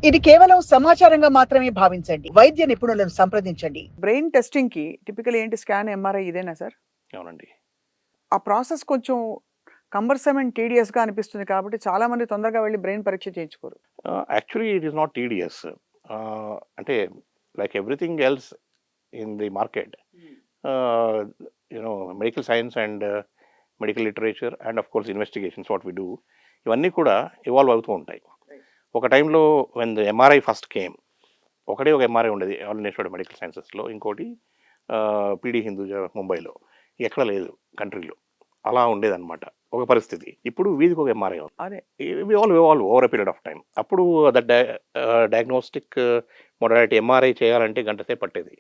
ఇది కేవలం సమాచారంగా మాత్రమే భావించండి. వైద్య నిపుణులను సంప్రదించండి. బ్రెయిన్ టెస్టింగ్‌కి టిపికల్ ఏంటి స్కాన్, ఎంఆర్ఐ ఇదేనా సార్? అవునండి. ఆ ప్రాసెస్ కొంచెం కంబర్సమ్ అండ్ టీడీయస్‌గా అనిపిస్తుంది కాబట్టి చాలామంది తొందరగా వెళ్లి బ్రెయిన్ పరీక్ష చేయించుకోరు. Actually it is not TDS. అంటే like everything else in the market, medical science and medical literature and of course investigations what we do, ఇవన్నీ కూడా ఇవాల్వ్ అవుతూ ఉంటాయి. ఒక టైంలో when the MRI first came, ఒకటే ఒక ఎంఆర్ఐ ఉండేది ఆల్ ఇన్స్టిట్యూట్ ఆఫ్ మెడికల్ సైన్సెస్లో, ఇంకోటి పీడీ హిందూజా ముంబైలో, ఎక్కడ లేదు కంట్రీలో. అలా ఉండేదన్నమాట ఒక పరిస్థితి. ఇప్పుడు వీధికి ఒక ఎంఆర్ఐ ఉంది. అదే. We all over a period of time. అప్పుడు దట్ డయాగ్నోస్టిక్ మొడాలిటీ ఎంఆర్ఐ చేయాలంటే గంట సేపు పట్టేది.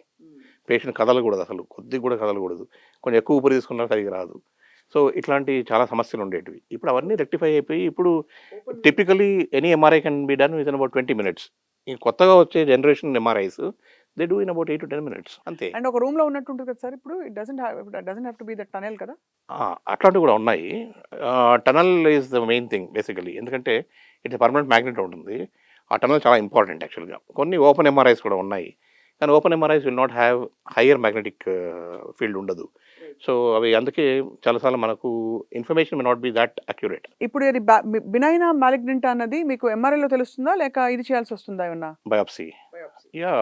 పేషెంట్ కదలకూడదు, అసలు కొద్దిగా కూడా కదలకూడదు, కొంచెం ఎక్కువ ఊపిరి తీసుకున్నా సరిగ్గా రాదు. సో ఇట్లాంటి చాలా సమస్యలు ఉండేటివి. ఇప్పుడు అవన్నీ రెక్టిఫై అయిపోయి ఇప్పుడు typically any MRI can be done with in about 20 minutes. ఈ కొత్తగా వచ్చే generation MRIs they do in about 8 to 10 minutes అంతే. అండ్ ఒక రూమ్‌లో ఉన్నట్టు ఉంటుంది కదా సార్ ఇప్పుడు. It doesn't have to be the tunnel కదా? అట్లాంటివి కూడా ఉన్నాయి. Tunnel is the main thing basically. ఎందుకంటే ఇట్స్ పర్మనెంట్ మ్యాగ్నెట్ ఉంటుంది. ఆ టనల్ చాలా ఇంపార్టెంట్ యాక్చువల్గా. కొన్ని ఓపెన్ ఎంఆర్ఐస్ కూడా ఉన్నాయి, కానీ open MRIs will not have higher magnetic field ఉండదు. సో అవి అందుకే చాలాసార్లు మనకు information may not be that accurate. ఇప్పుడు ఇది బినైనా మాలిగ్నెంట్ అన్నది మీకు ఎంఆర్ఐలో తెలుస్తుందా లేక ఇది చేయాల్సి వస్తుందా ఏమన్నా? Biopsy.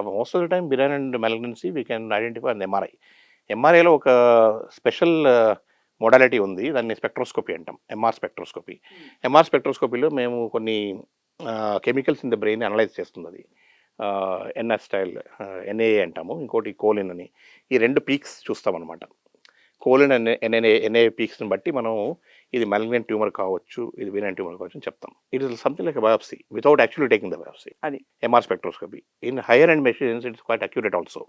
Most of the time benign and malignancy we can identify on MRI. ఎంఆర్ఐలో ఒక స్పెషల్ మోడాలిటీ ఉంది, దాన్ని స్పెక్ట్రోస్కోపీ అంటాం, ఎంఆర్ స్పెక్ట్రోస్కోపీ. ఎంఆర్ స్పెక్ట్రోస్కోపీలో మేము కొన్ని chemicals in the brain analyse చేస్తుంది అది. ఎన్ఆర్ స్టైల్ ఎన్ఏఏ అంటాము, ఇంకోటి కోలిన్ అని. ఈ రెండు పీక్స్ చూస్తామన్నమాట. కోలిన్ అండ్ ఎన్ఏ పీక్స్ని బట్టి మనం ఇది మాలిగ్నెంట్ ట్యూమర్ కావచ్చు, ఇది బినైన్ ట్యూమర్ కావచ్చు అని చెప్తాం. It is something like biopsy without actually taking the biopsy. అది MR spectroscopy in higher and machines it's quite accurate also.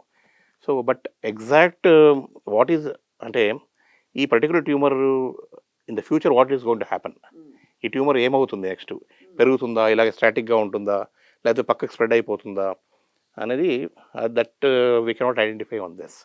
So but exact what is అంటే ఈ particular tumour in the future what is going to happen, ఈ tumour ఏమవుతుంది next, పెరుగుతుందా, ఇలాగ స్టాటిక్గా ఉంటుందా, లేకపోతే పక్కకు స్ప్రెడ్ అయిపోతుందా అనేది that we cannot identify on this.